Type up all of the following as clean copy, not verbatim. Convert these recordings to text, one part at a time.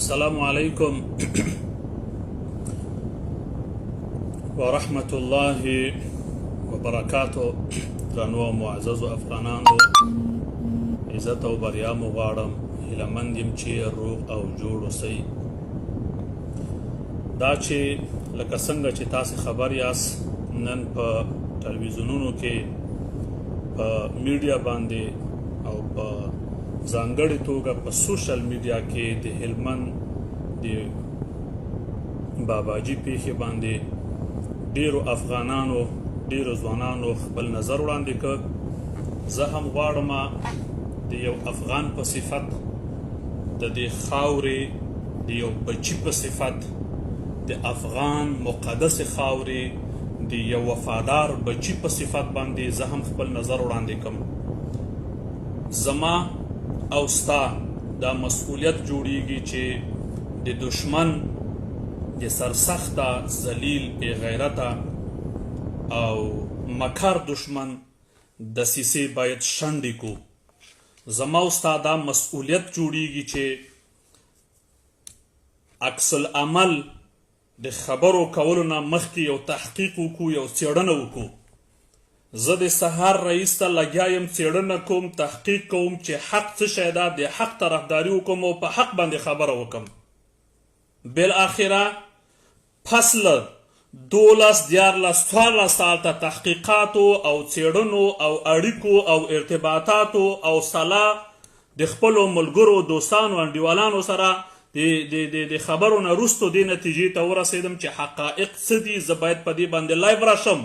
السلام علیکم ورحمة الله وبرکاته. درنو معزز افغانانو، عزت او بریا مو غواړم. هیلهمند یم چې روغ او جوړ اوسئ. دا چې لکه څنګه چې تاسې خبر یاست، نن په ټلویزیونونو کې په میډیا باندې او په ځانګړې توګه په سوشل میډیا کې د هلمند د باباجي پیښې باندې ډیرو افغانانو، ډیرو ځوانانو خپل نظر وړاندې کړ. زه هم غواړم د یو افغان په صفت، د دې خاورې د یو بچي په صفت، د افغان مقدس خاورې د یو وفادار بچي په صفت باندې زه هم خپل نظر وړاندې کوم. زما او ستا دا مسئولیت جوړیږي چې د دشمن د سرسخته، ذلیل، بې غیرته او مکر دشمن دسیسې باید شنډې کو. زما او ستا دا مسئولیت جوړیږي چې عکس العمل د خبرو کولو نه مخکې یو تحقیق وکړو، یو څېړنه وکړو. زه د سهار رئیس ته لګیا یم، څېړنه کوم، تحقیق کوم چې حق څه شی ده، د حق طرفداري وکړم او په حق باندې خبره وکړم. بالاخره پس له 12 14 سال ته تحقیقاتو او څېړنو او اړیکو او ارتباطاتو او سلا د خپلو ملګرو، دوستانو، انډیوالانو سره د خبرو نه وروستو دې نتیجې ته ورسېدم چې حقایق څه دي. زه باید په دې باندې لایو راشم.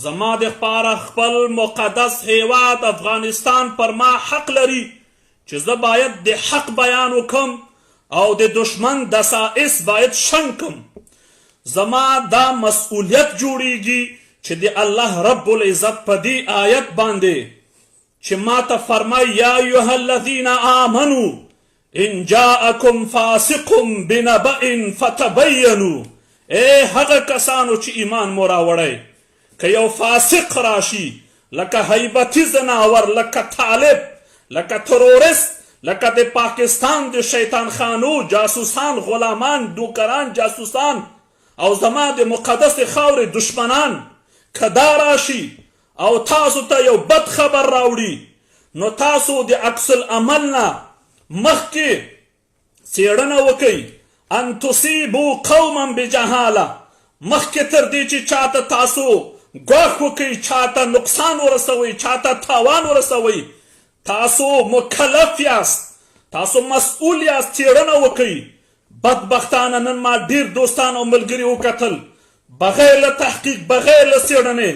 زما د خپاره خپل مقدس هیواد افغانستان پر ما حق لري چې زه باید د حق بیان وکم او د دشمن دسائس باید شنډ کم. زما دا مسئولیت جوړیږي چې د الله رب العزت په دې آیت باندې چې ما ته فرمای یا ایها الذین آمنوا ان جاءکم فاسق بنبأ فتبینوا. ای هغه کسانو چې ایمان مو راوړی، که یو فاسق راشي لکه هیبتي زناور، لکه طالب، لکه تروریست، لکه د پاکستان د شیطان خانو جاسوسان، غلامان، دوکران، جاسوسان او زما د مقدس خاورې دشمنان که دا راشي او تاسو ته یو بد خبر راوړي، نو تاسو د عکس العمل نه مخکې څېړنه وکئ. ان تصیبوا قوما بجهاله، مخکې تر دې چې چاته تاسو ګواښ وکئ، چاته نقصان ورسوئ، چاته تاوان ورسوئ، تاسو مکلف یاست، تاسو مسئول یاست. څېړنه وکئ. بدبختانه نن ما ډیر دوستان او ملګري وکتل، بغیر له تحقیق، بغیر له څېړنې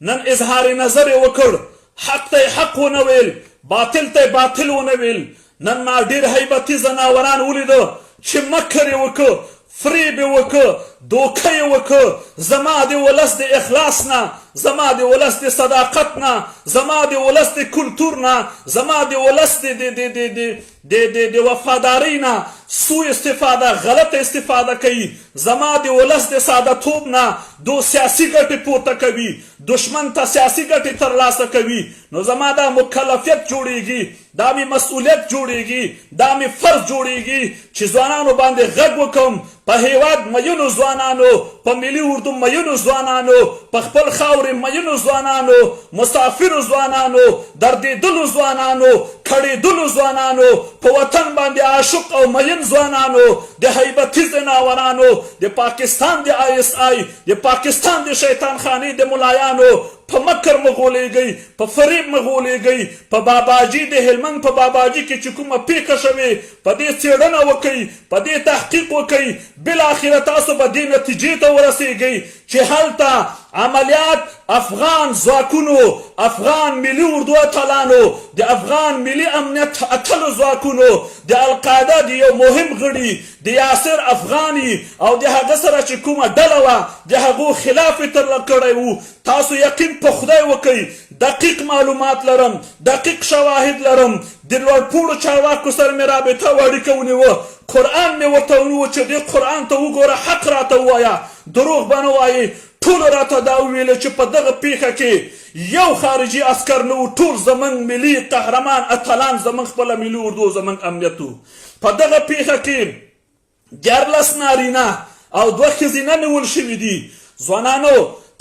نن اظهار نظر یې وکړ، حق ته حق ونه ویل، باطل ته باطل ونه ویل. نن ما ډیر هیبتي زناوران ولیده چې مکر یې وکړ، فریب یې وکړ، دوکه یې وکړ. زما د ولس د اخلاص نه، زما د ولس د صداقت نه، زما د ولس د کلتور نه، زما د ولس د وفادارۍ نه سوء استفاده، غلط استفاده کوي. زما د ولس د ساده توب نه دو سیاسي ګټې پورته کوي، دشمن ته سیاسي ګټې ترلاسه کوي. نو زما دا مکلفیت جوړیږي، دا مې مسئولیت جوړیږي، دا مې فرض جوړیږي چې ځوانانو باندې غږ وکړم، په هیواد مینو ځوانانو، په ملي اردو مینو ځوانانو، په خپل خاورې مینو ځوانانو، مسافرو ځوانانو، دردېدلو ځوانانو، کړېدلو ځوانانو، په وطن باندې عاشق او مین ځوانانو، د هیبتي زناورانو، د پاکستان د ISI، د پاکستان د شیطان خانې د ملایانو په مکر مغولیږئ، په فریب مغولیږئ. په باباجي د هلمند په باباجي کې چې کومه پیښه شوې، په دې څېړنه وکئ، په دې تحقیق وکئ. بالاخره تاسو به دې نتیجې ته ورسیږئ چې هلته عملیات افغان ځواکونو، افغان ملي اردو اتلانو، د افغان ملي امنیت اتلو ځواکونو، د القاعده د یو مهم غړي د یاسر افغاني او د هغه سره چې کومه ډله وه د هغو خلاف یې ترلاسه کړی و. تاسو یقین په خدای وکئ، دقیق معلومات لرم، دقیق شواهد لرم. د لوړپوړو چارواکو سره مې رابطه او اړیکه ونیوه، قرآن مې ورته ونیوه چې دې قرآن ته وګوره، حق راته ووایه، دروغ به نه وایې. ټولو راته دا وویله چې په دغه پیښه کې یو خارجي عسکر نه و، ټول زموږ ملي قهرمان اتلان، زموږ خپله ملي اردو، زموږ امنیت و. په دغه پیښه کې 14 نارینه او 2 ښځینه نیول شوي دي. ځوانانو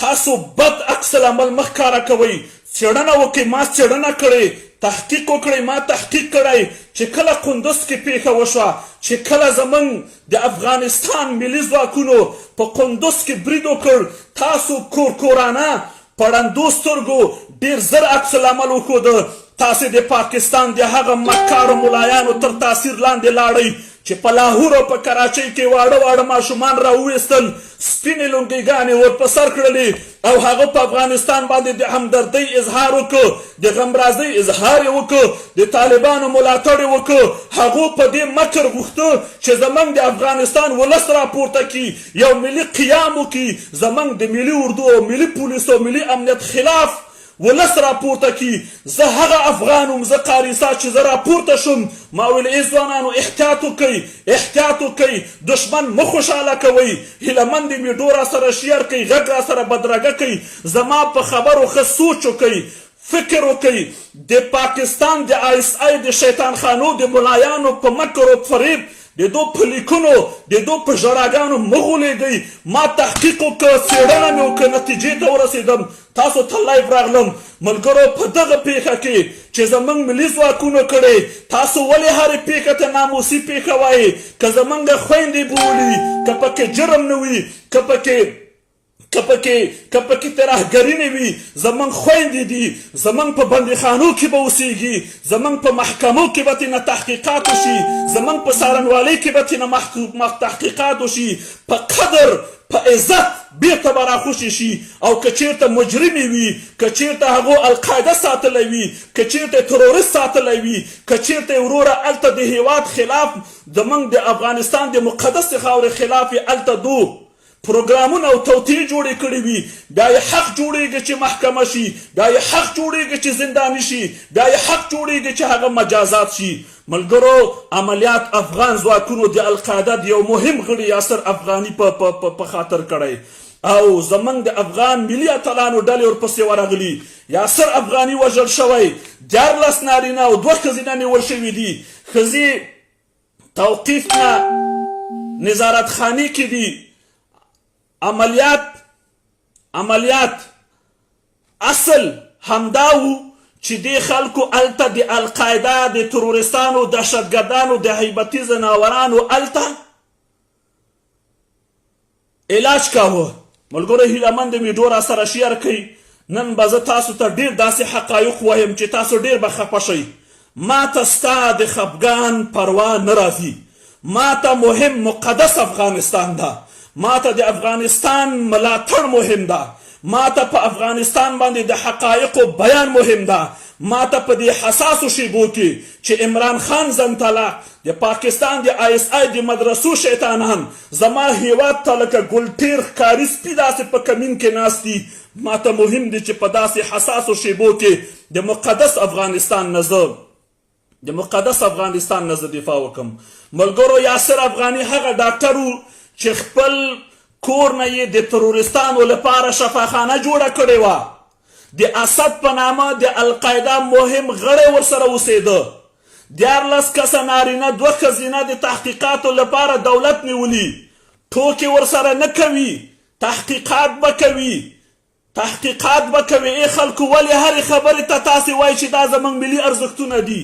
تاسو بد عکس العمل مه ښکاره کوئ. څېړنه وکړئ، ما څېړنه کړې، تحقیق وکړئ، ما تحقیق کړی چې کله قندوز کې پیښه وشوه، چې کله زموږ د افغانستان ملي ځواکونو په قندوز کې برید وکړ، تاسو کورکورانه په ړندو سترګو ډېر زر عکس العمل وښوده. تاسې د پاکستان د هغه مکارو ملایانو تر تاثیر لاندې لاړئ چې په لاهور او په کراچۍ کې واړه واړه ماشومان راوویستل، سپینې لونګیګانې ور په سر کړلې او هغه په افغانستان باندې د همدردۍ اظهار وکړ، د غمرازۍ اظهار یې وکړ، د طالبانو ملاتړ یې وکړ. هغو په دې مکر غوښته چې زموږ د افغانستان ولس راپورته کړي، یو ملي قیام وکړي، زموږ د ملي اردو او ملي پولیسو او ملي امنیت خلاف ولس راپورته کی. زه هغه افغان وم، زه قاریسا چې زه راپورته شم، ما ویل ای ځوانانو احتیاط وکئ، احتیاط وکئ، دشمن مه خوشحاله کوئ، هیلهمند ویډیو را سره شیر کئ، غږ را سره بدرګه کئ، زما په خبرو ښه سوچ وکئ، فکر وکئ. د پاکستان د ISI د شیطان خانو د ملایانو په مکر و فریب، د دو په لیکونو، د دو په ژړاګانو مه غولېږئ. ما تحقیق وکړ، څېړنه مې وکړه، نتیجې ته ورسېدم. تاسو ته لایف راغلم. ملګرو په دغه پیښه کې چې زموږ ملي ځواکونو کړې، تاسو ولې هرې پیښه ته ناموسي پیښه وایئ؟ که زموږ خویندې بولي، که پکې جرم نه وي، که پکې ترهګري نه وي، زموږ خویندې دي، زموږ په بندیخانو کې به اوسېږي، زموږ په محکمو کې به ترېنه تحقیقات وشي، زموږ په څارنوالۍ کې به ترېنه تحقیقات وشي، په قدر په عزت بیرته به راخوشي شي. او که چېرته مجرمې وي، که چېرته هغو القاعده ساتلی وي، که چېرته تروریست ساتلی وي، که چېرته وروره هلته د هېواد خلاف، زموږ د افغانستان د مقدسې خاورې خلاف یې هلته دو پروګرامونه او توطیې جوړې کړې وي، بیا یې حق جوړېږي چې محکمه شي، بیا یې حق جوړېږي چې زنداني شي، بیا یې حق جوړېږي چې هغه مجازات شي. ملګرو عملیات افغان ځواکونو د القاعده د یو مهم غړي یاسر افغاني په خاطر کړی او زموږ د افغان ملي اتلانو ډلې ورپسې ورغلي. یاسر افغاني وژل شوی، 14 نارینه او 2 ښځینه نیول شوي دي. ښځې توقیف نه نظارت خانې کې دي. عملیات اصل همدا و چې دې خلکو هلته د القاعده د ترورستانو دهشتګردانو د هیبتي ځناورانو هلته علاج کاوه. ملګرو هیلهمند ویډیو را سره شیر کړئ. نن به زه تاسو ته ډېر داسې حقایق وایم چې تاسو ډېر به خفه شئ. ما ته ستا د خفګان پروا نه راځي. ما ته مهم مقدس افغانستان ده. ما ته د افغانستان ملاتړ مهم ده. ما ته په افغانستان باندې د حقایقو بیان مهم ده. ما ته په دې حساسو شیبو کې چې عمران خان زنتله د پاکستان د ISI د مدرسو شیطانان زما هیواد ته لکه ګلټیر ښکاري سپي داسې په کمین کې ناست دي، ما ته مهم دي چې په داسې حساسو شیبو کې د مقدس افغانستان نه زه دفاع وکړم. ملګرو یاسر افغاني هغه ډاکټر و چې خپل کور نه یې د ترورستانو لپاره شفاخانه جوړه کړې وه. د اسد په نامه د القاعده مهم غړی ورسره اوسېده. 14 کسه نارینه 2 ښځینه د تحقیقاتو لپاره دولت نیولي. ټوکې ورسره نه کوي، تحقیقات به کوي. ای خلکو ولې هرې خبرې ته تاسې وایي چې دا زموږ ملي ارزښتونه دي؟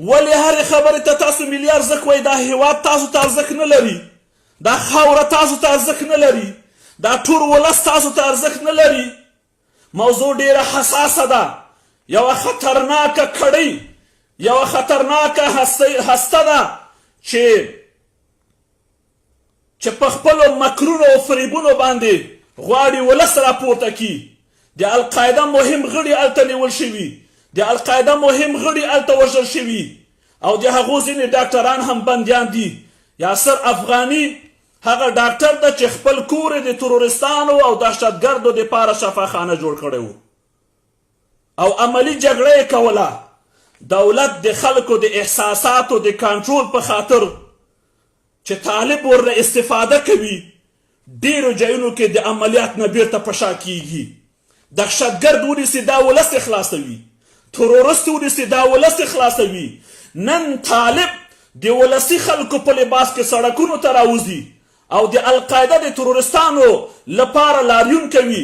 ولې هرې خبرې ته تاسو ملي ارزښت وایي؟ دا هیواد تاسو ته ارزښت نه لري، دا خاوره تاسو ته ارزښت نه لري، دا ټول ولس تاسو ته ارزښت نه لري. موضوع ډیره حساسه ده. یوه خطرناکه کړۍ، یوه خطرناکه هسته ده چې په خپلو مکرونو او فریبونو باندې غواړي ولس راپورته کړي. د القاعده مهم غړي هلته نیول شوي، د القاعده مهم غړي هلته وژل شوي او د هغو ځینې ډاکټران هم بندیان دي. یاسر افغاني هغه ډاکټر ده چې خپل کور یې د ترورستانو او دهشتګردو دپاره شفاخانه جوړ کړی و او عملي جګړه یې کوله. دولت د خلکو د احساساتو د کنټرول په خاطر چې طالب ورنه استفاده کوي، ډیرو ځایونو کې د عملیات نه بیرته په شا کیږي. دهشتګرد ونیسي دا ولس خلاصوي، ترورست ونیسي دا ولس خلاصوي. نن طالب د ولسي خلکو په لباس کې سړکونو ته راوځي او د القاعده د ترورستانو لپاره لاریون کوي،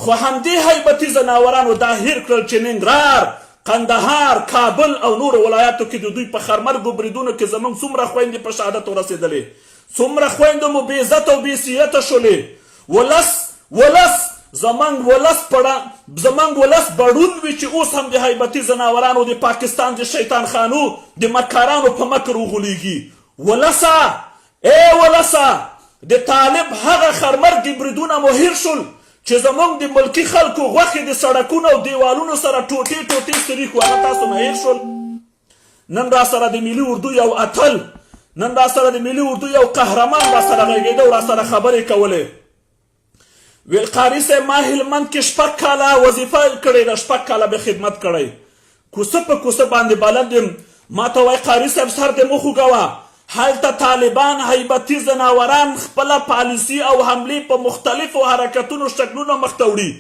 خو همدې هیبتي ځناورانو دا هیر کړل چې ننګرهار، قندهار، کابل او نور ولایاتو کې د دوی په خرمرګو بریدونو کې زموږ څومره خویندې په شهادت ورسېدلې، څومره خویندې مو بې عزته او بې سیرته شولې. زموږ ولس بړون وي چې اوس هم د هیبتي ځناورانو د پاکستان د شیطان خانو د مکارانو په مکر وغولیږي. ولسه د طالب هغه خرمرګي بریدونه مو هیر شول چې زموږ د ملکي خلکو غوښې د سړکونو او دیوالونو سره ټوټې سریښ وو، هغه تاسو نه هیر شول. نن را سره د ملي اردو یو اتل، نن را سره د ملي اردو یو قهرمان را سره غږېده او را سره خبرې کولې. ویل قاري صاحب ما هلمند کې 6 کاله وظیفه کړې ده، 6 کاله به خدمت کړی، کوڅه په کوڅه باندې بلد یم. ما ته وایي قاري صاحب سر دې مخ وګوه، هلته طالبان هیبتي ځناوران خپله پالیسي او حملې په مختلفو حرکتونو شکلونو مخته وړي.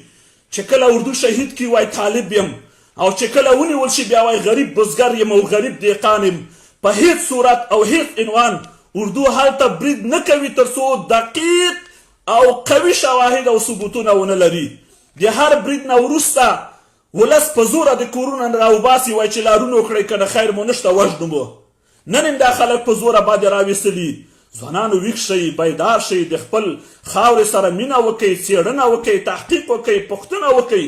چې کله اردو شهید کی وای طالب یم، او چې کله ونیول شي بیا وای غریب بزګر یم او غریب دهقان یم. په هیڅ صورت او هیڅ عنوان اردو هلته برید نه کوي تر څو دقیق او قوي شواهد او ثبوتونه ونه لري. د هر برید نه وروسته ولس په زوره د کورونو نه راوباسي، وایي چې لارونه وکړئ که نه خیر مو نشته وژنو مو. نن هم دا خلک په زوره باندې راویستلي. ځوانانو ویښ شئ، بیدار شئ، د خپل خاورې سره مینه وکئ، څېړنه وکئ، تحقیق وکئ، پوښتنه وکئ.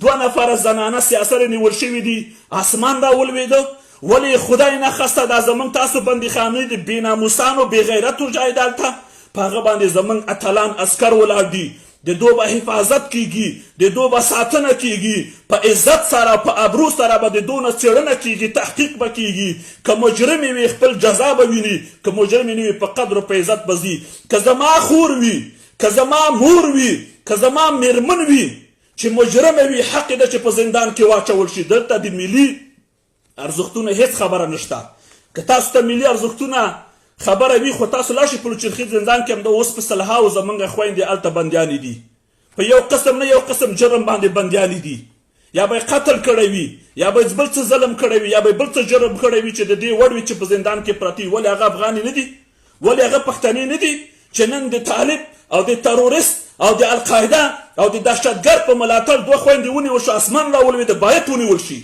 2 نفره زنانه سیاسره نیول شوي دي، اسمان را ولوېده. ولې خدای نخسته دا زموږ تاسو بندیخانې د بېناموسانو بېغیرتو ځای دلته په هغه باندې زموږ اتلان عسکر ولاړ دي. د دو به حفاظت کیږي، د دو به ساتنه کیږي، په عزت سره په ابرو سره به د دو نه څېړنه کیږي، تحقیق به کیږي. که مجرمې وي خپل جزا به ویني، که مجرمې نه وي په قدر او په عزت به ځي. که زما خور وي، که زما مور وي، که زما میرمن وي چې مجرمه وي، حق ده چې په زندان کې واچول شي. دلته د ملي ارزښتونو هیڅ خبره نشته. که تاسو ته ملي ارزښتونه خبره وي خو تاسو لاړ شئ پلوچرخي زندان کې هم د اوس په سلهاو زموږ خویندې هلته بندیانې دي، په یو قسم نه یو قسم جرم باندې بندیانې دي. یا به یې قتل کړی وي، یا به یې بل څه ظلم کړی وي، یا به یې بل څه جرم کړی وي چې د دې وړ وي چې په زندان کې پرتې وي. ولې هغه افغانې نه دي؟ ولې هغه پښتنې نه دي چې نن د طالب او د ترورست او د القاعده او د دهشتګرد په ملاتړ 2 خویندې ونیول شو، اسمان را ولوېده؟ باید ونیول شي،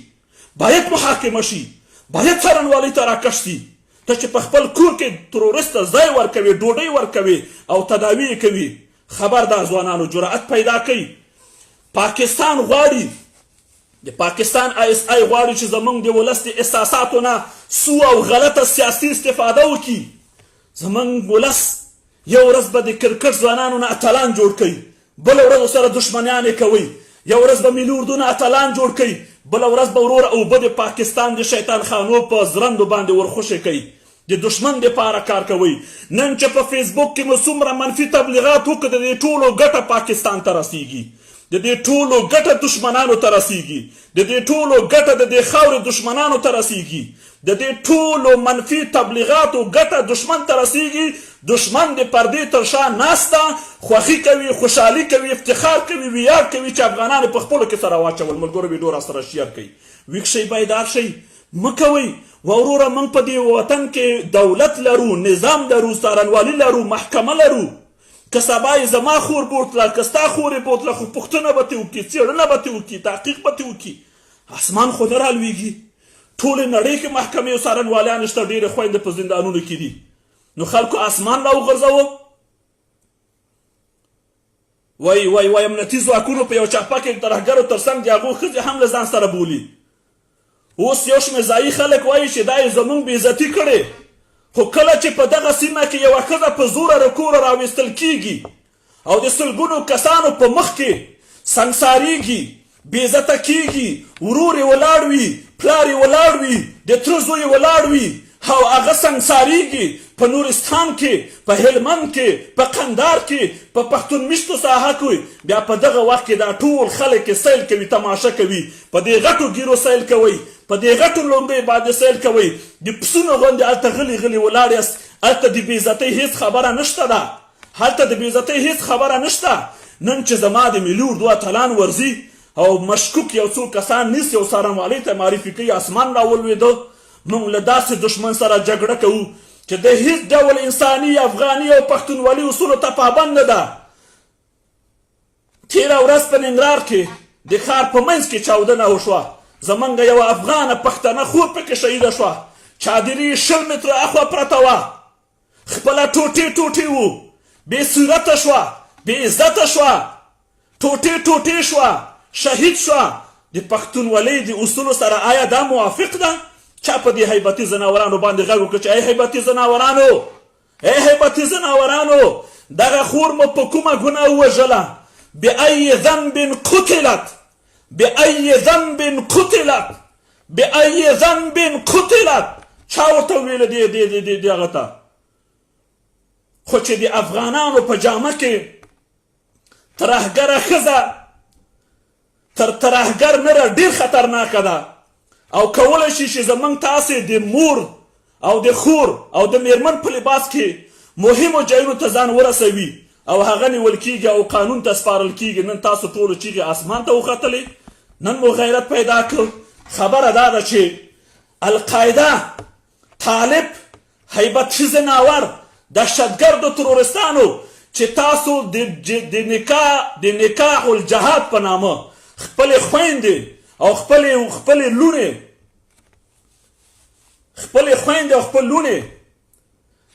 باید محاکمه شي، باید څارنوالۍ ته راکش شي. ته چې په خپل کور کې ترورست ته ځای ورکوي، ډوډۍ ورکوي او تداوی یې کوي، خبردار ځوانانو جرأت پیدا کوي. پاکستان غواړي، د پاکستان ISI غواړي چې زموږ د ولس د احساساتو نه سو او غلطه سیاسي استفاده وکړي. زموږ ولس یو ورځ به د کرکټ ځوانانو نه اتلان جوړ کوي، بله ورځ سره دښمنیانې کوي. یو ورځ به ملي اردو نه اتلان جوړ کوي، بله ورځ به ورور اوبه د پاکستان د شیطان خانو په زرندو باندې ورخوشې کوي، د دشمن دپاره کار کوي. نن چې په فیسبوک کې مو څومره منفي تبلیغات وکړه، د دې ټولو ګټه پاکستان ته رسیږي، د دې ټولو ګټه دشمنانو ته رسیږي، د دې ټولو ګټه د دې خاورې دشمنانو ته رسیږي، د دې ټولو منفي تبلیغاتو ګټه دشمن ته رسیږي. دشمن د پردې تر شا ناسته، خوښي کوي، خوشحالي کوي، افتخار کوي، ویاړ کوي چې افغانان په خپلو کې سره واچول. ملګرو ویډیو را سره شیر کوي. ویښ شئ، بیدار شئ، مه کوئ. وروره موږ په دې وطن کې دولت لرو، نظام لرو، څارنوالي لرو، محکمه لرو. که سبا یې زما خور بوتله، که ستا خور یې بوتله، خو پوښتنه به ترې وکړي، څېړنه به ترې وکړي، تحقیق به ترې وکړي. اسمان خو نه رالوېږي. ټولې نړۍ کې محکمې او څارنوالان شته، ډېرې خویندې په زندانونو کې دي. نو خلکو اسمان را وغورځوه. وایي امنیتي ځواکونو په یو چاپه کې ترهګرو تر څنګ د هغو ښځې هم له ځان سره بولي. اوس یو شمېر ځایي خلک وایي چې دا یې زموږ بېعزتي کړې. خو کله چې په دغه سیمه کې یوه ښځه په زوره له کوره راویستل کیږي او د سلګونو کسانو په مخ کې سنګسارېږي، بېعزته کیږي، ورور یې ولاړ وي، پلار یې ولاړ وي، د تره زوی یې ولاړ وي او هغه سنګسارېږي په نورستان کې، په هلمند کې، په قندهار کې، په پښتون میشتو ساحه کې، بیا په دغه وخت کې دا ټول خلک سیل کوي، تماشه کوي، په دې غټو ګیرو سیل کوي، په دې غټو لومړۍ باندې سیل کوي، د پسونو غوندې هلته غلي غلي ولاړ یاست. هلته د بېعزتۍ هېڅ خبره نشته ده، هلته د بېعزتۍ هېڅ خبره نشته. نن چې زما د ملي اردو اتلان ورځي او مشکوک یو څو کسان نیسي او څارنوالۍ ته معرفي کوي، اسمان را ولوېده. موږ له داسې دشمن سره جګړه کوو چې د هیڅ ډول انساني افغاني او پښتونولي اصولو ته پابند نه ده. تېره ورځ په ننګرهار کې د ښار په منځ کې چاودنه وشوه. زمونږ یوه افغانه پښتنه خور پکې شهیده شوه. چادري 20 متره اخوا پرته وه، خپله ټوټې ټوټې وو، بې صورته شوه، بې عزته شوه، ټوټې ټوټې شوه، شهید شوه. د پښتونولۍ د اصولو سره آیا دا موافق ده؟ چا په دې هیبتي ځناورانو باندې غږ وکړه چې ای هیبتي ځناورانو، ای هیبتي ځناورانو، دغه خور مو په کومه ګناه ووژله؟ بأي ذنب قتلت، بأي ذنب قتلت، بأي ذنب قتلت. چا ورته ویله دې هغه ته؟ خو چې د افغانانو په جامه کې ترهګره ښځه تر ترهګر نره ډېر خطرناکه ده او کولی شي چې زموږ تاسې د مور او د خور او د میرمن په لباس کې مهمو ځایونو ته ځان ورسوي او هغه نیول کېږي او قانون ته سپارل کېږي. نن تاسو ټولو چیغې اسمان ته وختلې، نن مو غیرت پیدا کړ. خبره دا ده چې القاعده، طالب، هیبتي ځناور، دهشتګردو ترورستانو چې تاسو د نکاح الجهاد په نامه خپلې خویندې او خپلې لونې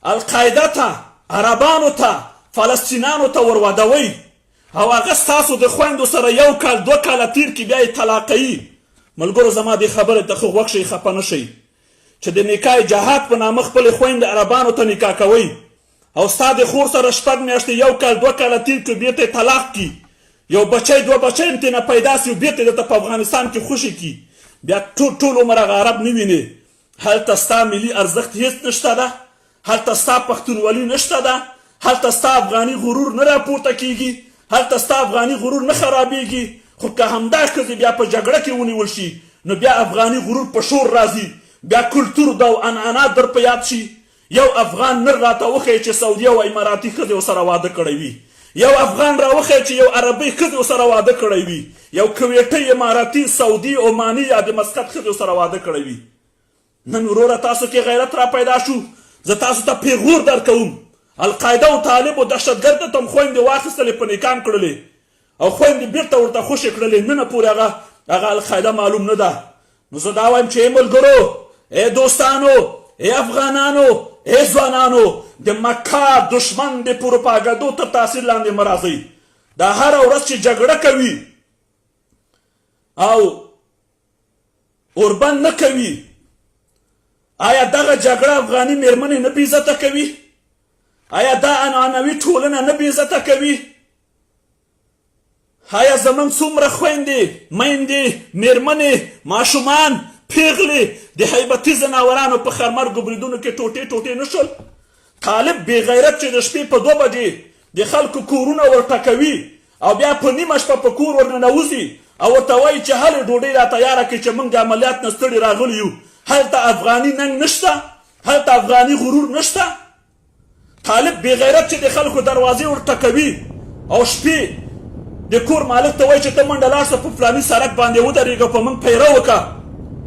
القاعده ته، عربانو ته، فلسطینانو ته ورودوئ او هغه ستاسو د خویندو سره 1 کال 2 کاله تیر کې بیا یې طلاقوي. ملګرو زما دې خبرې ته خو غوږ شئ، خفه نه شئ چې د نکاح جهاد په نامه خپلې خویندې عربانو ته نکاح کوئ او ستا د خور سره 6 میاشتې 1 کال 2 کاله تیر کړي، بېرته یې طلاق کړي، یو بچی 2 بچی هم ترېنه پیدا سي او بېرته یې درته په افغانستان کې خوشي کړي، بیا ټول عمر هغه عرب نه وینې. هلته ستا ملي ارزښت هېڅ نشته ده، هلته ستا پښتونولي نشته ده، هلته ستا افغاني غرور نه راپورته کېږي، هلته ستا افغاني غرور نه خرابېږي. خو که همدا ښځې بیا په جګړه کې ونیول شي نو بیا افغاني غرور په شور راځي، بیا کلتور دا او عنعنات در په یاد شي. یو افغان نر راته وښیي چې سعودي او اماراتي ښځې ورسره واده کړی وي، یو افغان راوښیي چې یو عربي ښځې ورسره واده کړی وي، یو کویټي، اماراتي، سعودي، عماني یا د مسقط ښځې ورسره واده کړی وي. نن وروره تاسو کې غیرت را پیدا شو. زه تاسو ته پیغور درکوم، القاعده او طالب او دهشتګرد ته هم خویندې واخیستلې، په نکام کړلې او خویندې بېرته ورته خوشې کړلې. نن پورې هغه القاعده معلوم نه ده. نو زه دا وایم چې ای ملګرو، ای دوستانو، ای افغانانو، ای ځوانانو، د مکار دشمن د پروپاګندو تر تاثیر لاندې مه راځئ. دا هره ورځ چې جګړه کوي او اوربند نه کوي، آیا دغه جګړه افغاني میرمنې نه بېعزته کوي؟ آیا دا عنعنوي ټولنه نه بېعزته کوي؟ آیا زموږ څومره خویندې، میندې، میرمنې، ماشومان، پیغلې د هیبتي ځناورانو په خرمرګو بریدونو کې ټوټې ټوټې نه شول؟ طالب بې غیرت چې د شپې په 2 بجې د خلکو کورونه ورټکوي او بیا په نیمه شپه په کور ورننوځي او ورته وایي چې هلې ډوډۍ را تیاره کړي چې موږ د عملیات نه ستړي راغلي یو. هلته افغاني ننګ نشته، هلته افغاني غرور نشته. طالب بې غیرت چې د خلکو دروازې ورټکوي او شپې د کور مالک ته وایي چې ته منډه لاړ شه په فلاني سړک باندې ودرېږه، په موږ پیره وکړه،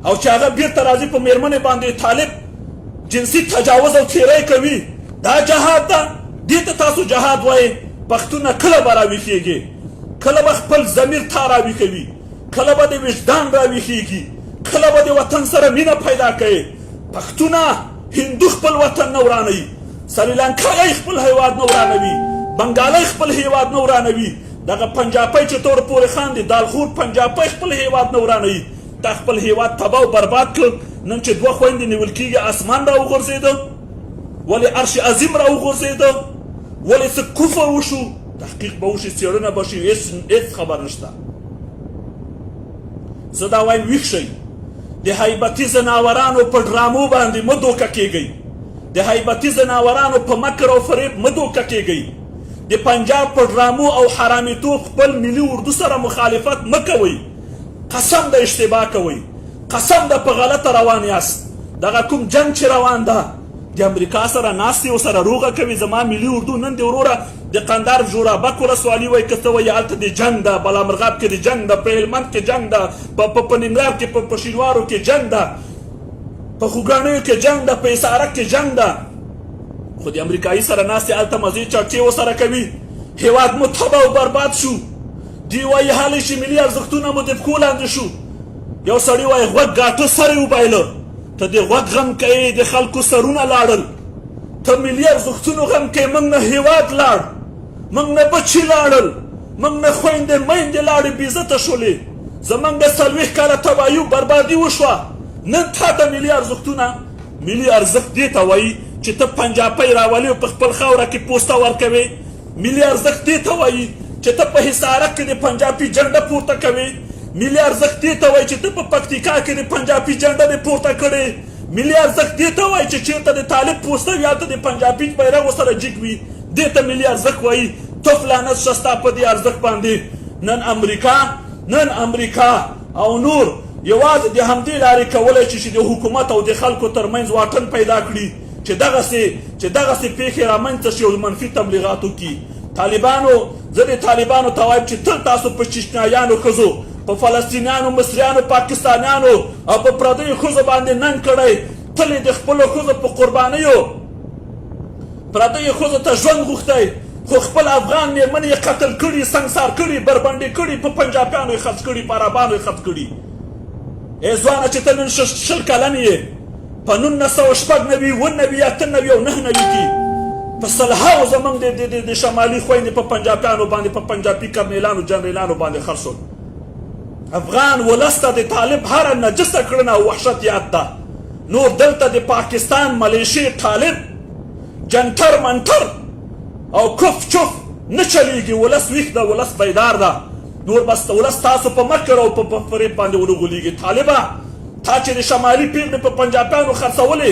او چې هغه بېرته راځي په میرمنې باندې طالب جنسي تجاوز او تېری کوي. دا جهاد ده؟ دې ته تاسو جهاد وایئ؟ پښتونه کله به راویښېږي؟ کله به خپل ضمیر تا راویښوي؟ کله به د وجدان راویښېږي؟ کله به د وطن سره مینه پیدا کوي؟ پښتونه هندو خپل وطن نه ورانوي، سریلانکایی خپل هیواد نه ورانوي، بنګالی خپل هیواد نه ورانوي، دغه پنجابی چې تور پورې خاندي دالخور پنجابی خپل هیواد نه ورانوي. تا خپل هیواد تباه او برباد کړ. نن چې 2 خویندې نیول کېږي اسمان را وغورځېده، ولې عرش عظیم را وغورځېده، ولې څه کفر وشو؟ تحقیق به وشي، څېړنه به شي، هېڅ خبر نشته. زه دا وایم ویښ شئ، د هیبتي ځناورانو په ډرامو باندې مه دوکه کېږئ، د هیبتي ځناورانو په مکر او فریب مه دوکه کېږئ، د پنجاب په ډرامو او حرامیتوب خپل ملي اردو سره مخالفت مه کوئ. قسم د اشتباه کوئ، قسم د په غلطه روان یاست. دغه کوم جنگ چې روان ده د امریکا سره ناست یې ورسره روغه کوي. زما ملي اردو نن د وروره د قندار ژورابک ولسوالي وایي که ته وایي هلته د جنګ ده، بالامرغاب کې د جنګ ده، په هلمند کې جنګ ده، په ننګرهار کې په شینوارو کې جنګ ده. په خوګانیو کې جنګ ده، په اسارک کې جنګ ده، خو د امریکایي سره ناستې هلته مزې چرچې ورسره کوي. هېواد مو تباه او برباد شو. دوی وایي حالی چې ملي ارزښتونه مو د پښو لاندې شو. یو سړي وایي غوږ ګاټه سر یې وبایله. ته د غوږ غم کوې، د خلکو سرونه لاړل. ته ملي ارزښتونو غم کوې، موږ نه هېواد لاړ، موږ نه بچي لاړل، موږ نه خویندې میندې لاړې، بېعزته شولې. زموږ د 40 کاله تباهي او بربادي وشوه. نن تا ته ملي ارزښتونه، ملي ارزښت دې ته وایي چې ته پنجابۍ راولې او په خپل خاوره کې پوسته ورکوې. ملي ارزښت دې ته وایي چې ته په حصارک کې د پنجابي جنډه پورته کوې. ملي ارزښت دې ته وایي چې ته په پکتیکا کې د پنجابي جنډه دې پورته کړې. ملي ارزښت دې ته وایي چې چېرته د طالب پوسته وي هلته د پنجابي بیرغ ورسره جګ وي. دې ته ملي ارزښت وایي. تف لعنت شه ستا په دې ارزښت باندې. نن امریکا او نور یوازې د همدې لارې کولی چې د حکومت او د خلکو ترمنځ واټن پیدا کړي چې دغسې پیښې رامنځته شي او منفي تبلیغات وکړي. زه د طالبانو ته وایم چې تل تاسو په چشنایانو ښځو، په فلسطینیانو، مصریانو، پاکستانیانو او په پردیو ښځو باندې ننګ کړی. تل یې د خپلو ښځو په قربانیو پردیو ښځو ته ژوند غوښتی، خو خپل افغان مېرمنې یې قتل کړي، سنګسار کړي، بربنډې کړي، په پنجابیانو یې خرڅ کړي، په عربانو یې خرڅ کړي. ای ځوانه چې ته نن 60 کلن یې، په 1996 19 98 او 99 کې په سلهاو زموږ د شمالي خویندې په پنجابیانو باندې، په پنجابي کرنیلانو جنرالانو باندې خرڅ شول. افغان ولس ته د طالب هره نجسه کړنه او وحشت یاد ده. نور دلته د پاکستان ملیشې طالب جنتر منتر او کف چف نه چلیږي. ولس ویښ ده، ولس بیدار ده. نور بس ولس تاسو په مکر او په فریب باندې ونه غولېږي. طالبه تا چې د شمالي پیغلې په پنجابیانو خرڅولې،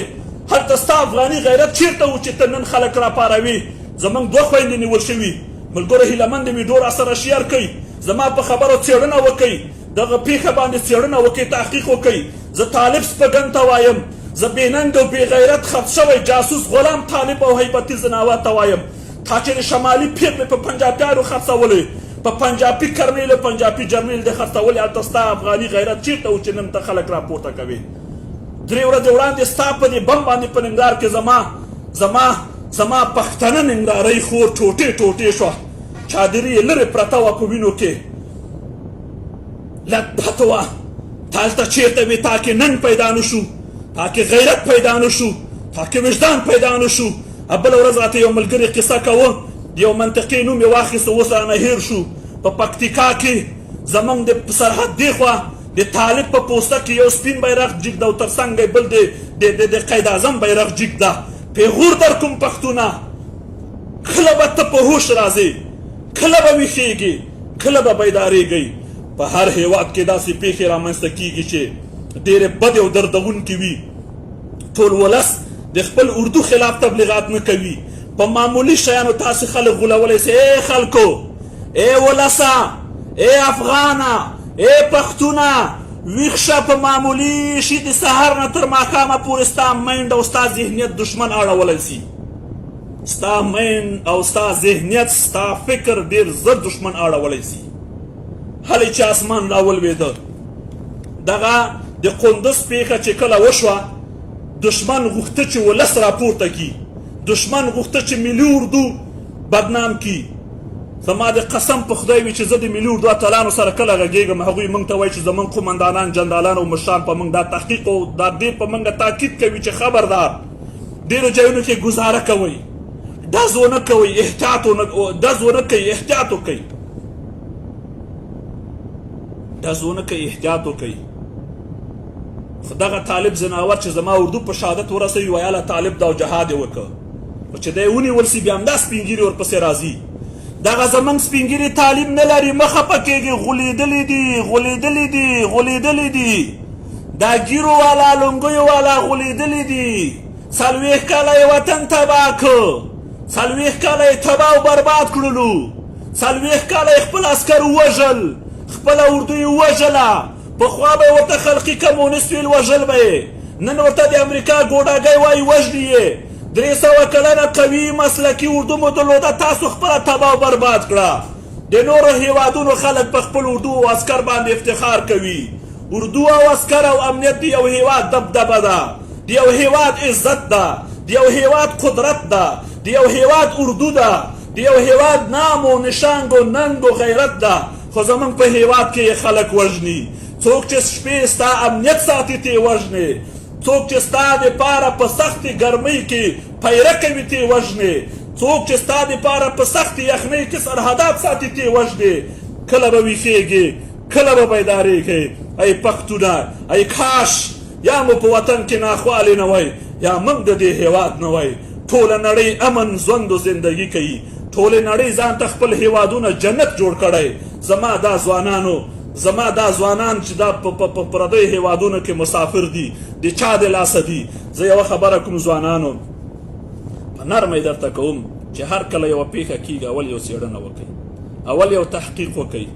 هلته ستا افغاني غیرت چېرته و چې ته نن خلک راپاروي؟ زموږ 2 خویندې نیول شوي. ملګرو هیله مند ویډیو راسره شیر کوئ، زما په خبرو څېړنه وکئ، دغه پیښه باندې څېړنه وکئ، تحقیق وکئ. زه طالب سپګن ته وایم، زه بېننګ او بې غیرت خط شوی جاسوس غلام طالب او هیبتي زناور ته وایم. تا چې د شمالي پیغلې په پنجابیانو خرڅولې، په پنجابي کرنیل او پنجابي جرنیل دې خرڅولې، هلته ستا افغاني غیرت چېرته و چې نن ته خلک راپورته کوې؟ 3 ورځې وړاندې ستا په دې بم باندې په ننګرهار کې زما پښتنه ننګرهارۍ خور ټوټې شوه، چادري یې لرې پرته وه په وینو کې، لطبت وه. تا هلته چېرته وې؟ تا کې ننګ پیدا نه شو، تا کې غیرت پیدا نه شو، تا کې وجدان پیدا نه شو. بله ورځ راته یو ملګري قصه کوه، یو منطقې نوم یې واخیسته، اوس رانه هېر شو. په پکتیکا کې زموږ د سرحد دې خوا د طالب په پوسته کې یو سپین بیرغ جګ ده او تر څنګ بل د قید اعظم بیرغ جګ ده. پیغور در کوم پښتونه، کله به ته په هوش راځې، کله به ویښېږې، کله به بیدارېږئ. په هر هېواد کې داسې پیښې رامنځته کېږي چې ډېرې بدې او دردونکې وي. ټول ولس د خپل اردو خلاف تبلیغات نه کوي. په معمولي شیانو تاسې خلک غولولی سئ. ای خلکو، ای ولسه، ای افغانه، ای پښتونه، ویښ شه. په معمولي شي د سهار نه تر ماښامه پورې ستا مایند او ستا ذهنیت دشمن اړولی سي. ستا مایند او ستا ذهنیت، ستا فکر ډېر زر دشمن اړولی سي. هلې چې اسمان راولوېده، دغه د قندوز پیښه چې کله وشوه، دشمن غوښته چې ولس راپورته کړي، دشمن غوښته چې ملي اردو بدنام کړي. زما د قسم په خدای وي چې زه د ملي اردو اتلانو سره کله غږېږم، هغوی موږ ته وایي چې زموږ قمندانان، جنرالان او مشران په موږ دا تحقیق او دا ډېر په موږ تاکید کوي چې خبردار، ډېرو ځایونو کې ګزاره کوئ، ډز ونه کوئ، احتیاط وکئ. خو دغه طالب زناور چې زما اردو په شهادت ورسوي، ویاله طالب دا جهاد یې وکړ، خو چې دی ونیول سي بیا همدا سپین ږیري ورپسې راځي. دغه زموږ سپین ږیري تعلیم نه لري، مه خفه کېږي، غولېدلي دي. دا ګیرو والا، لونګیو والا غولېدلي دي. 40 کاله یې وطن تباه کړ، 40 کاله یې تباه او برباد کړلو، 40 کاله یې خپل عسکر ووژل، خپله اردو یې ووژله. پخوا به یې ورته خلقي کمونیست ویل، وژل به یې. نن ورته د امریکا ګوډاګی وایي وژني یې. 300 کلنه قوي مسلکي اردو مو درلوده، تاسو خپله تباه او برباد کړه. د نورو هیوادونو خلک په خپل اردو او عسکر باندې افتخار کوي. اردو او عسکر او امنیت د یو هیواد دبدبه ده. د یو هیواد عزت ده، د یو هیواد قدرت ده، د یو هیواد اردو ده، د یو هیواد نام و نشانګ و ننګ و غیرت ده. خو زمونږ په هیواد کې خلک وژني. څوک چې شپې ستا امنیت ساتي تی وژنې، څوک چې ستا دپاره په سختې ګرمۍ کې پیره کوي تی وژنې، څوک چې ستا دپاره په سختې یخنۍ کې سرحدات ساتي تی وژنې. کله به ویښېږي، کله به بیدارېږي. ای پښتونه، ای کاش یا مو په وطن کې ناخوالې نه وای، یا موږ د دې هیواد نه وای. ټوله نړۍ امن ژوند و زندګي کوي، ټولې نړۍ ځان ته خپل هیوادونه جنت جوړ کړی. زما دا ځوانان چې دا په پردیو هیوادونو کې مسافر دي، د چا د لاسه دي. زه یوه خبره کوم ځوانانو، په نرمه یې درته کوم چې هر کله یوه پیښه کېږي اول یو څېړنه وکړئ، اول یو تحقیق وکړئ.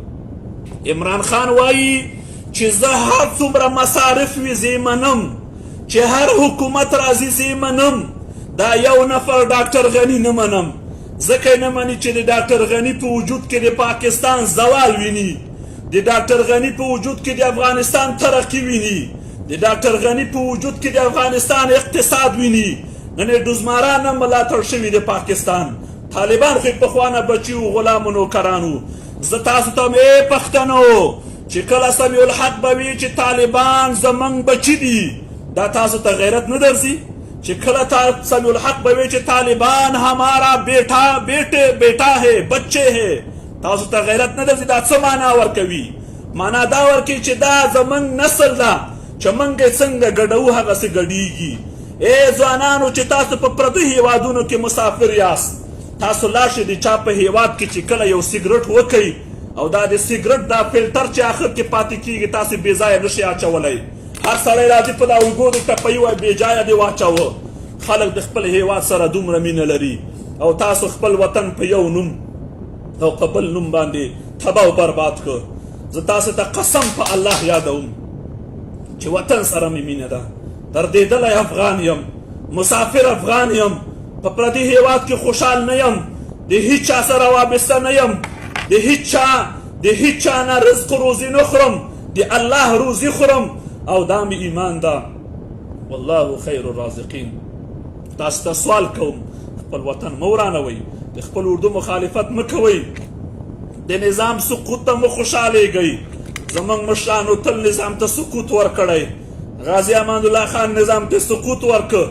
عمران خان وایي چې زه هر څومره مصارف وي زه منم، چې هر حکومت راځي زه منم. دا یو نفر ډاکټر غني نه منم، ځکه نه مني چې د ډاکټر غني په وجود کې د پاکستان زوال ویني، د ډاکټر غني په وجود کې د افغانستان ترقي ویني، د ډاکټر غني په وجود کې د افغانستان اقتصاد ویني. نن یې ډوزماران هم ملاتړ شوي د پاکستان. طالبان خو یې پخوانه بچي وو، غلام و نوکران. زه تاسو ته ای پښتنو چې کله سمیع الحق به وي چې طالبان زمونږ بچي دي، دا تاسو ته غیرت نه درځي؟ چې کله سمیع الحق به وي چې طالبان همارا بیٹا ہے، بچے ہے، تاسو ته غیرت نه درځي؟ دا څه معنا ورکوي؟ معنا دا ورکوي چې دا زمونږ نسل ده، چې موږ یې څنګه ګډوو هغسې ګډېږي. ای ځوانانو چې تاسو په پردیو هیوادونو کې مسافر یاست، تاسو لاشئ د چا په هیواد کې چې کله یو سیګرټ وکئ او دا د سیګرټ دا فلټر چې آخر کې پاتې کېږي تاسې بې ځایه نشئ اچولی. هر سړی راځي په دا اوږو د ټپوي وایي بې جایه دې واچوه. خلک د خپل هیواد سره دومره مینه لري او تاسو خپل وطن په یو نوم او په بل نوم باندې تباه او برباد کړ. زه تاسو ته قسم په الله یادوم چې وطن سره مې مینه ده. دردېدلی افغان یم، مسافر افغان یم، په پردي هیواد کې خوشحال نه یم، د هیچ چا سره وابسته نه یم، د هیچ چا نه رزق روزي نه خورم، د الله روزي خورم او دا مې ایمان ده. والله خیر الرازقین. تاسو ته سوال کوم، خپل وطن مه ورانوئ، د خپل اردو مخالفت مه کوئ، د نظام سقوط ته مه خوشحالېږئ. زموږ مشرانو تل نظام ته سقوط ورکړی. غازی امان الله خان نظام ته سقوط ورکړ،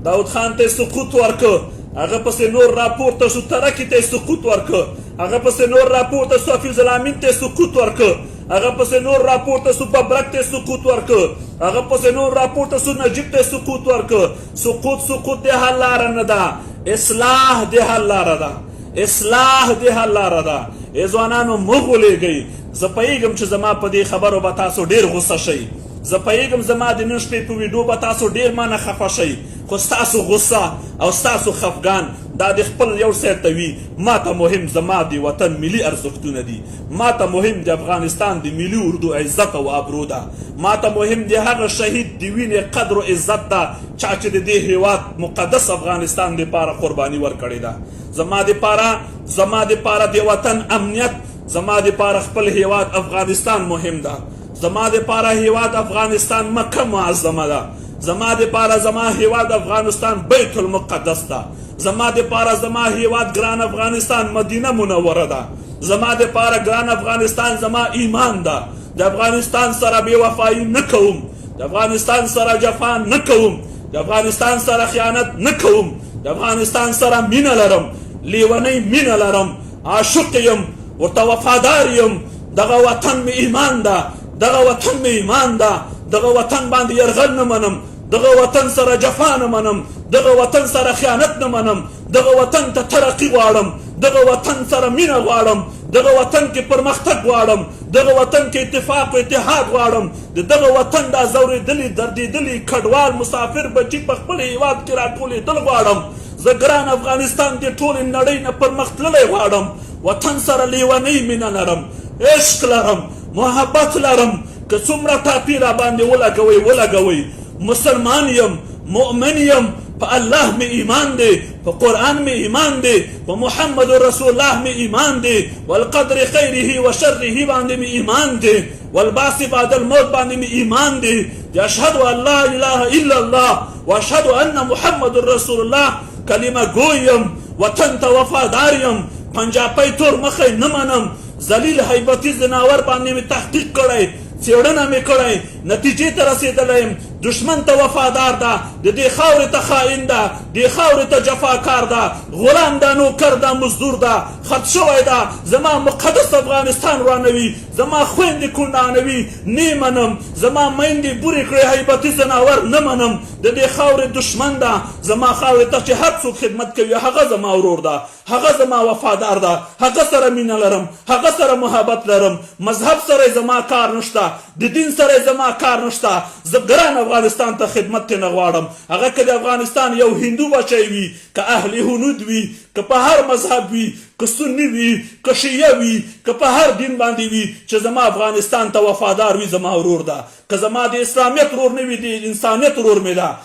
داود خان ته سقوط ورکړ، هغه پسې نور راپورته شو، ترکي ته سقوط ورکړ، هغه پسې نور راپورته شو، حفیظ الامین ته سقوط ورکړ، هغه پسې نور راپورته شو، ببرک ته سقوط ورکړ، هغه پسې نور راپورته شو، نجیب ته سقوط ورکړ. سقوط د حل لاره نه ده، اصلاح د حل لاره ده، اصلاح د حل لاره ده. ای ځوانانو مه غولېږئ. زه پوهېږم چې زما په دې خبرو به تاسو ډېر غوسه شئ، زه پوهېږم زما د نن شپې په ویډیو به تاسو ډېر مانه خفه شئ، خو ستاسو غوسه او ستاسو خفګان دا د خپل یو سایډ ته وي. ما ته مهم زما د وطن ملي ارزښتونه دي، ما ته مهم د افغانستان د ملي اردو عزت او ابرو ده، ما ته مهم د هغه شهید د وینې قدر و عزت ده چا چې د دې هیواد مقدس افغانستان دپاره قرباني ورکړې ده. زما دپاره د وطن امنیت، زما دپاره خپل هیواد افغانستان مهم ده، زما دپاره هیواد افغانستان مکه معظمه ده، زما دپاره زما هیواد افغانستان بیت المقدس ده، زما دپاره زما هیواد ګران افغانستان مدینه منوره ده، زما دپاره ګران افغانستان زما ایمان ده. د افغانستان سره بې وفایي نه کوم، د افغانستان سره جفا نه کوم، د افغانستان سره خیانت نه کوم، د افغانستان سره مینه لرم، لیونۍ مینه لرم، عاشق یم، ورته وفادار یم. دغه وطن مې ایمان ده، دغه وطن مې ایمان ده، دغه وطن باندې یرغل نه منم، دغه وطن سره جفا نه منم، دغه وطن سره خیانت نه منم، دغه وطن ته ترقي غواړم، دغه وطن سره مینه غواړم، دغه وطن کې پرمختګ غواړم، دغه وطن کې اتفاق و اتحاد غواړم. دغه وطن دا ځورېدلي دردېدلي کډوال مسافر بچي په خپل هیواد کې راټولېدل غواړم. زه ګران افغانستان د ټولې نړۍ نه پرمخ تللی غواړم. وطن سره لیونۍ مینه لرم، عشق لرم، محبت لرم. که څومره ټاپي را باندې ولګوئ مسلمان یم، مؤمن یم، په الله مې ایمان دی، په قرآن مې ایمان دی، په محمد رسول الله مې ایمان دی، والقدر خیره و شره باندې مې ایمان دی، والبعث بعد الموت باندې مې ایمان دی. اشهد ان لا اله الا الله واشهد ان محمد رسول الله کلمه ګویم، وطن ته وفادار یم، پنجابی تور مخی نه منم، ذلیل حیبتي ځناور باندې مې تحقیق کړی، څېړنه مې کړی، نتیجې ته رسېدلی یم. دشمن ته وفادار ده، د دې خاورې ته خائن ده، دې خاورې ته جفاکار ده، غلام ده، نوکر ده، مزدور ده، خط شوی ده. زما مقدس افغانستان ورانوي، زما خویندې کونډانوي، نه منم. زما میندې بورې کړې حیبتي ځناور نه منم. د دې خاورې دشمن ده. زما خاورې ته چې هر څوک خدمت کوي هغه زما ورور ده، هغه زما وفادار ده، هغه سره مینه لرم، هغه سره محبت لرم. مذهب سره زما کار نشته، د دین سره زما کار نشته. زه ګران افغانستان ته خدمت ته نه غواړم. هغه که د افغانستان یو هندو بچی وي، که اهل هنود وي، که په هر مذهب وي، که سني وي، که شیعه وي، که په هر دین باندې وي، چې زما افغانستان ته وفادار وي زما ورور ده. که زما د اسلامیت ورور نه وي، د انسانیت ورور مې ده،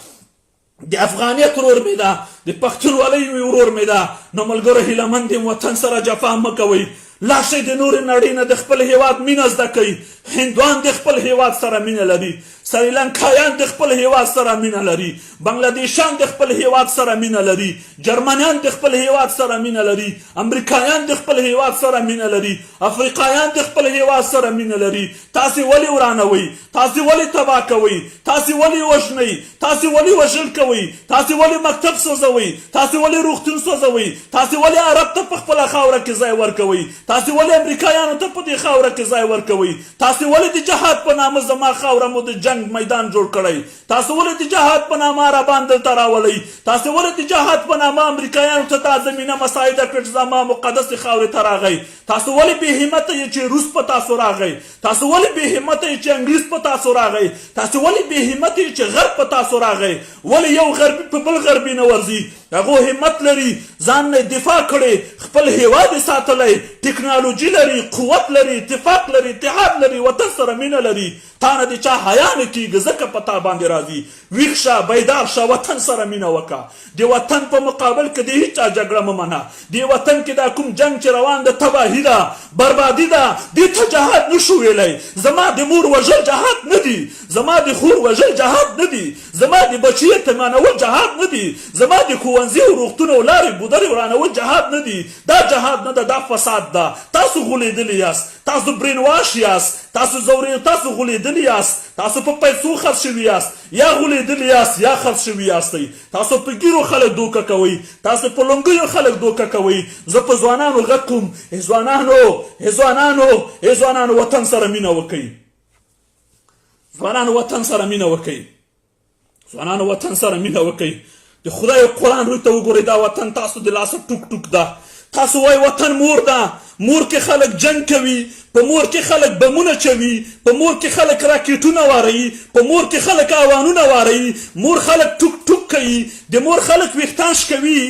د افغانیت ورور مې ده، د پښتونولۍ ورور مې ده. نو ملګرو هیله یم وطن سره جفا مه کوئ. لاړ شئ د نورې نړۍ نه د خپل هیواد مینه زده کوئ. هندوان د خپل هیواد سره مینه لري، سریلانکایان د خپل هیواد سره مینه لري، بنگلادیشان د خپل هیواد سره مینه لري، جرمنیان د خپل هیواد سره مینه لري، امریکایان د خپل هیواد سره مینه لري، افریقایان د خپل هیواد سره مینه لري. تاسې ولې ورانوئ؟ تاسې ولې تباه کوئ؟ تاسې ولې وژنئ؟ تاسې ولې وژل کوئ؟ تاسې ولې مکتب سوځوئ؟ تاسې ولې روغتون سوځوئ؟ تاسې ولې عرب ته په خپله خاوره کې ځای ورکوئ؟ تاسې ولې امریکایانو ته په دې خاوره کې ځای ورکوئ؟ تاسې ولې د جهاد په نامه زما خاوره مو د جنګ میدان جوړ کړی؟ تاسو ولې د جهاد په نامه عربان دلته راولئ؟ تاسو ولې د جهاد په نامه امریکایانو ته دا زمینه مساعده کړه چې زما مقدسې خاورې ته راغی؟ تاسو ولې بې همته یې چې روس په تاسو راغی؟ تاسو ولې بې همته یې چې انګلیس په تاسو راغی؟ تاسو ولې بې همته یې چې غرب په تاسو راغی؟ ولې یو غربي په بل غربي نه ورځي؟ هغه همت لري، ځان نه دفاع کړي، خپل هیواد یې ساتلی، ټکنالوژي لري، قوت لري، اتفاق لري، اتحاد لري، وطن سره مینه لري. تا نه د چا حیا نه کېږي، ځکه په تا باندې راځي. ویښ شه، بیدار شه، وطن سره مینه وکړه. د وطن په مقابل کې د هېچا جګړه مه منه. د وطن کې دا کوم جنګ چې روان ده تباهي ده، بربادي ده، دې ته جهاد نه شو ویلی. زما د مور وژل جهاد نه دي، زما د خور وژل جهاد نه دي، زما د بچي یتیمانول جهاد نه دي، زما د ښوونځي او روغتون او لارې بودرې ورانول جهاد نه دي. دا جهاد نه ده، دا فساد ده. تاسو غولېدلي یاست، تاسو برین واش یاست، تاسو غولېدلي یاست، تاسو په پیسو خرڅ شوي یاست، یا غولېدلي یاست یا خرڅ شوي یاستئ. تاسو په ګیرو خلک دوکه کوئ، تاسو په لونګیو خلک دوکه کوئ. زه په ځوانانو غږ کوم، ځوانانو وطن سره مینه وکئ. ځوانانو وطن سره مینه وکئ. ځوانانو وطن سره مینه وکئ. د خدای قرآن روی ته وګورئ، دا وطن تاسو د لاسه ټوک ټوک ده. تاسو وای وطن مور ده، مور کې خلک جنگ کوي، په مور کې خلک بمونه چوي، په مور کې خلک راکېټونه واروي، په مور کې خلک اوانونه واروي، مور خلک ټوک ټوک کوي، د مور خلک ویښتان شکوي.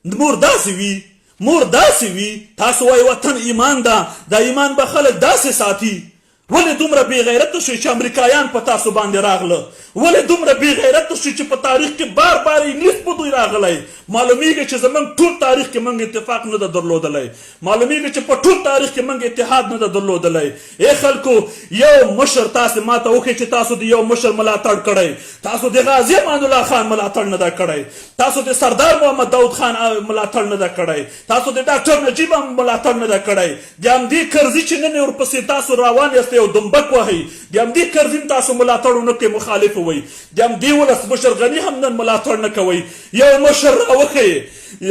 مور داسې وي، مور داسې وي. تاسو وای وطن ایمان ده، دا ایمان به خلک داسې ساتي. ولې دومره بې غیرته شوي چې امریکایان په تاسو باندې راغله؟ ولې دومره بې غیرته شوي چې په تاریخ کې بار بار انګلیس په دوی راغلی؟ معلومیږي چې زموږ ټول تاریخ کې موږ اتفاق نه ده درلودلی. معلومیږي چې په ټول تاریخ کې موږ اتحاد نه ده درلودلی. ای خلکو، یو مشر تاسې ماته وښیئ چې تاسو د یو مشر ملاتړ کړی. تاسو د غازي امان الله خان ملاتړ نه ده کړی. تاسو د سردار محمد داود خان ملاتړ نه ده کړی. تاسو د ډاکټر نجیب ملاتړ نه ده کړی. د همدې کرزي چې نن ورپسې تاسو روان یاست یو دمبک وهئ، د همدې کرزي تاسو ملاتړ ونه کوئ، مخالف وئ. د همدې ولسمشر غني هم نن ملاتړ نه کوئ. یو مشر راوښیئ،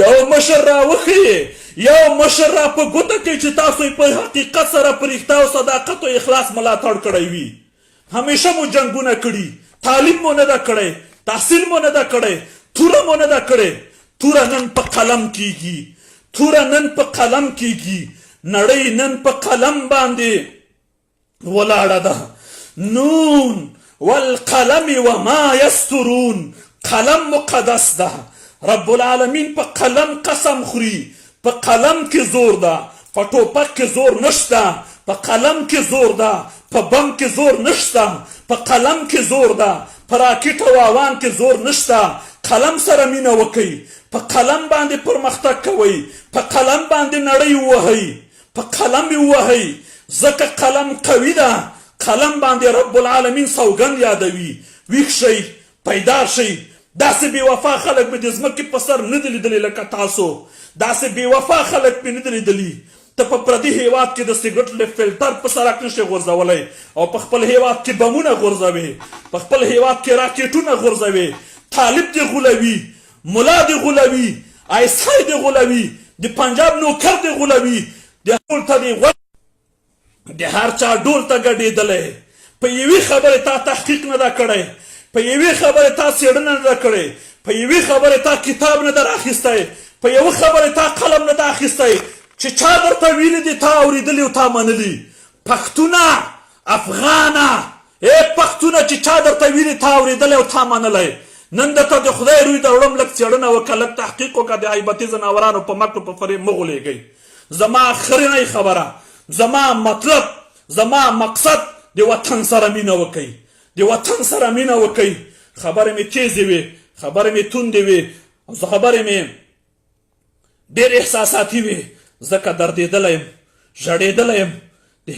یو مشر راوښیئ، یو مشر را په ګوته کوي چې تاسو یې په حقیقت سره په رښتیا او صداقت او اخلاص ملاتړ کړی وي. همیشه مو جنګونه کړي، تعلیم مو نه ده کړی، تحصیل مو نه ده کړی، توره مو نه ده کړی. توره نن په قلم کیږي، توره نن په قلم کیږي. نړۍ نن په قلم باندې ولاړه ده. نون والقلم وما یسترون. قلم مقدس ده. رب العالمین په قلم قسم خوري. په قلم کې زور ده، په ټوپک کې زور نشته. په قلم کې زور ده، په بم کې زور نشته. په قلم کې زور ده، په راکټ او اوان کې زور نشته. قلم سره مینه وکئ، په قلم باندې پرمختګ کوئ، په قلم باندې نړۍ ووهئ، په قلم یې ووهئ، ځکه قلم قوي ده. قلم باندې رب العالمین سوګند یادوي. ویښ شئ، پیدا شئ. داسې بې وفا خلک مې د ځمکې په سر نه دي لیدلي لکه تاسو. داسې بې وفا خلک مې نه دي لیدلي. ته په پردي هیواد کې د سیګرټ له فلټر په سرک نشي غورځولی او په خپل هیواد کې بمونه غورځوي، په خپل هیواد کې راکېټونه غورځوي. طالب دې غولوي، ملا دې غولوي، آیسای دې غولوي، د پنجاب نوکر دې غولوي، د ډول ته دې د هر چا ډول ته ګډېدلی. په یوې خبرې تا تحقیق نه ده کړی، په یوې خبرې تا څېړنه نه ده کړې، په یوې خبرې تا کتاب نه ده راخیستی، په یوه خبرې تا قلم نه ده اخیستی چې چا درته ویلي دي تا اورېدلي او تا منلي. پښتونه، افغانه، پښتونه چې چا درته ویلي تا اورېدلی او تا منلی. نن درته د خدای روی د وړم لږ څېړنه وکړه، لږ تحقیق وکړه، د حیبتي ځناورانو په مکر په فریب مه غولېږئ. زما اخرنۍ خبره، زما مطلب، زما مقصد د وطن سره مینه وکئ، د وطن سره مینه وکئ. خبرې مې تیزې وې، خبرې مې توندې وې، او خبرې مې ډېر احساساتي وې، ځکه دردېدلی یم، ژړېدلی یم. د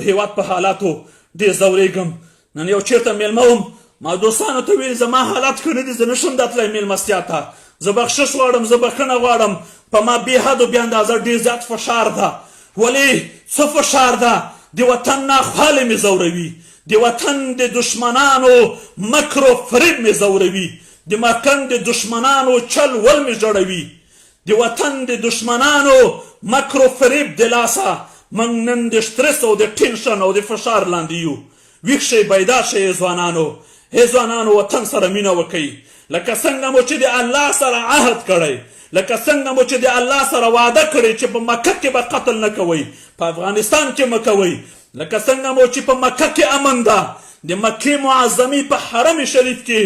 هېواد په حالاتو ډېر ځورېږم. نن یو چېرته میلمه وم، ما دوستانو ته ویل زما حالات ښه نه دي، زه نشم درتلی میلمستیا ته، زه بخشش غواړم، زه بښنه غواړم. په ما بې حد و بې اندازه ډېر زیات فشار ده. ولې څه فشار ده؟ د وطن ناخوالې مې ځوروي، د وطن د دشمنانو مکر و فریب مې ځوروي، د وطن د دشمنانو چل ول مې ژړوي، د وطن د دشمنانو مکر و فریب د لاسه موږ نن د سټرس او د ټینشن او د فشار لاندې یو. ویښ شئ، بیدار شئ ځوانانو. ځوانانو وطن سره مینه وکئ، لکه څنګه مو چې د الله سره عهد کړی، لکه څنګه مو چې د الله سره وعده کړی چې په مکه کې به قتل نه کوئ، په افغانستان کې مه کوئ. لکه څنګه مو چې په مکه کې امن ده، د مکې معظمې په حرم شریف کې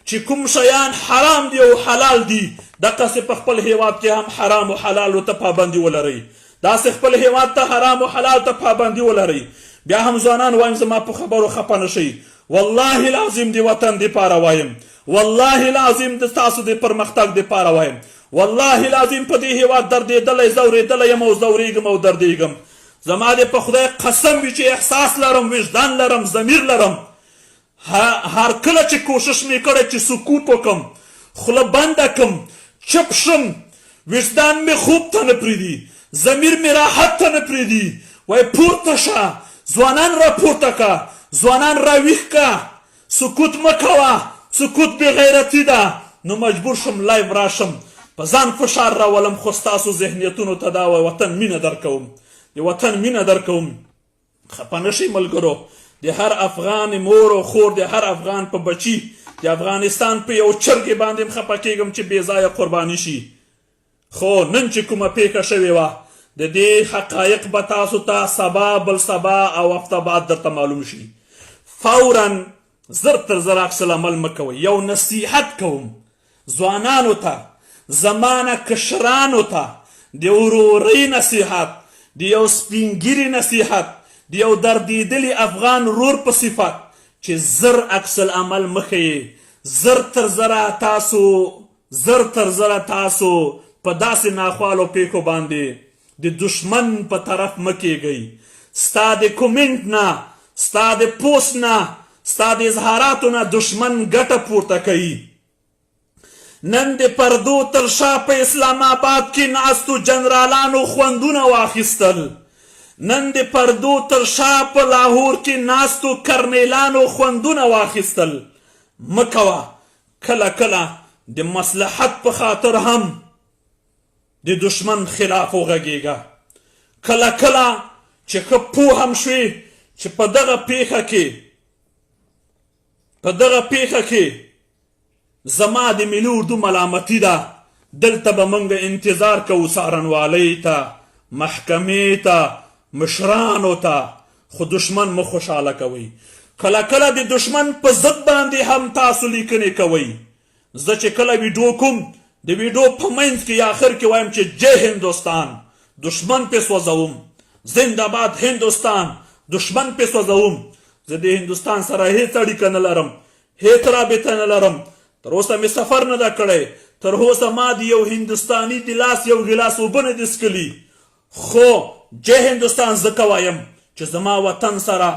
چې کوم شیان حرام دي او حلال دي، دقسې په خپل هیواد کې هم حرام او حلالو ته پابندي ولرئ. داسې خپل هیواد ته حرام او حلال ته پابندي ولرئ. بیا هم ځوانان وایم زما په خبرو خفه نه شئ. والله العظیم د وطن دپاره وایم، والله العظیم د ستاسو د پرمختګ دپاره وایم، والله العظیم په دې هیواد دردېدلی ځورېدلی یم او ځورېږم او دردېږم. زما د په خدای قسم وي چې احساس لرم، وجدان لرم، ضمیر لرم. هر کله چې کوشش مې کړی چې سکوت وکړم، خوله بنده کړم، چپ شم، وجدان مې خوب ته نه پرېږدي، ضمیر مې راحت ته نه پرېږدي. وایي پورته شه، ځوانان را پورته که، ځوانان را ویښ که، سکوت مه کوه، سکوت بې غیرتي ده. نو مجبور شم لایو راشم، په ځان فشار راولم، خو ستاسو ذهنیتونو ته دا وطن مینه درکوم، د وطن مینه درکوم. خفه نه شئ ملګرو، د هر افغان مور او خور، د هر افغان په بچي، د افغانستان په یو چرګې باندې هم خفه کېږم چې بې ځایه قرباني شي. خو نن چې کومه پیښه شوې وه، د دې حقایق به تاسو ته سبا، بل سبا او هفته بعد درته معلوم شي. فورا زر تر زر عکس العمل مه کوئ. یو نصیحت کوم ځوانانو ته، زمانه کشرانو ته، د ورورۍ نصیحت، د یو سپینګیري نصیحت، د یو دردېدلي افغان رور په صفت چې زر عکس العمل مه ښیې. زر تر زره تاسو په داسې ناخوالو پیښو باندې د دشمن په طرف مه کېږئ. ستا د کومنټ نه، ستا د پوسټ نه، ستا د اظهاراتو نه دشمن ګټه پورته کوي. نن د پردو تر شا په اسلام آباد کې ناستو جنرالانو خوندونه واخیستل، نن د پردو تر شا په لاهور کې ناستو کرنیلانو خوندونه واخیستل. مه کوه، کله کله د مصلحت په خاطر هم د دشمن خلاف وغږېږه. کله کله چې ښه پوه هم شوې چې په دغه پیښه کې زما د ملي اردو ملامتي ده، دلته به موږ انتظار کوو څارنوالۍ ته، محکمې ته، مشرانو ته، خو دشمن مه خوشحاله کوئ. کله کله د دشمن په ضد باندې هم تاسو لیکنې کوئ. زه چې کله ویډیو کوم، د ویډیو په منځ کې یا آخر کې وایم چې جय هندوستان، دشمن پې سوځوم، زنده‌باد هندوستان، دشمن پې سوځوم. زه د هندوستان سره هیڅ اړیکه نه لرم، هیڅ رابطه نه لرم، تر اوسه مې سفر نه ده کړی، تر اوسه ما د یو هندوستاني د لاس یو ګیلاس اوبه نه دي څښلي، خو جه هندوستان ځکه وایم چې زما وطن سره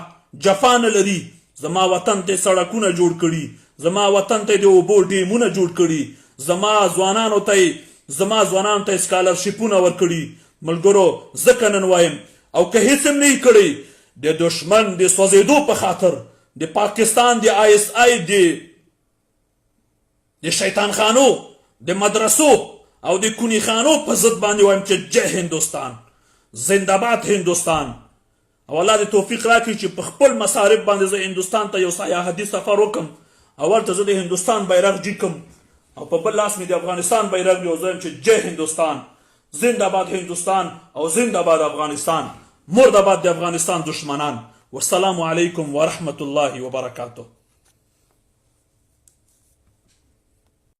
جفا نه لري. زما وطن ته سړکونه جوړ کړي، زما وطن ته د اوبو ډیمونه جوړ کړي، زما ځوانانو ته سکالرشیپونه ورکړي. ملګرو ځکه نن وایم او که هیڅ هم نه کړی د دشمن د سوځېدو په خاطر د پاکستان د ISI د شیطان خانو د مدرسو او د کونی خانو په ضد باندې وایم چې جه هندوستان، زنده‌باد هندوستان. او الله دې توفیق راکړي چې په خپل مصارف باندې زه هندوستان ته یو سیاحتي سفر وکم او هلته زه د هندوستان بیرغ جیکم او په بل لاس مې د افغانستان بیرغ وي او زه وایم چې جه هندوستان، زنده‌باد هندوستان او زنده‌باد افغانستان، مرده‌باد د افغانستان دشمنان. والسلام علیکم ورحمة الله وبرکاته.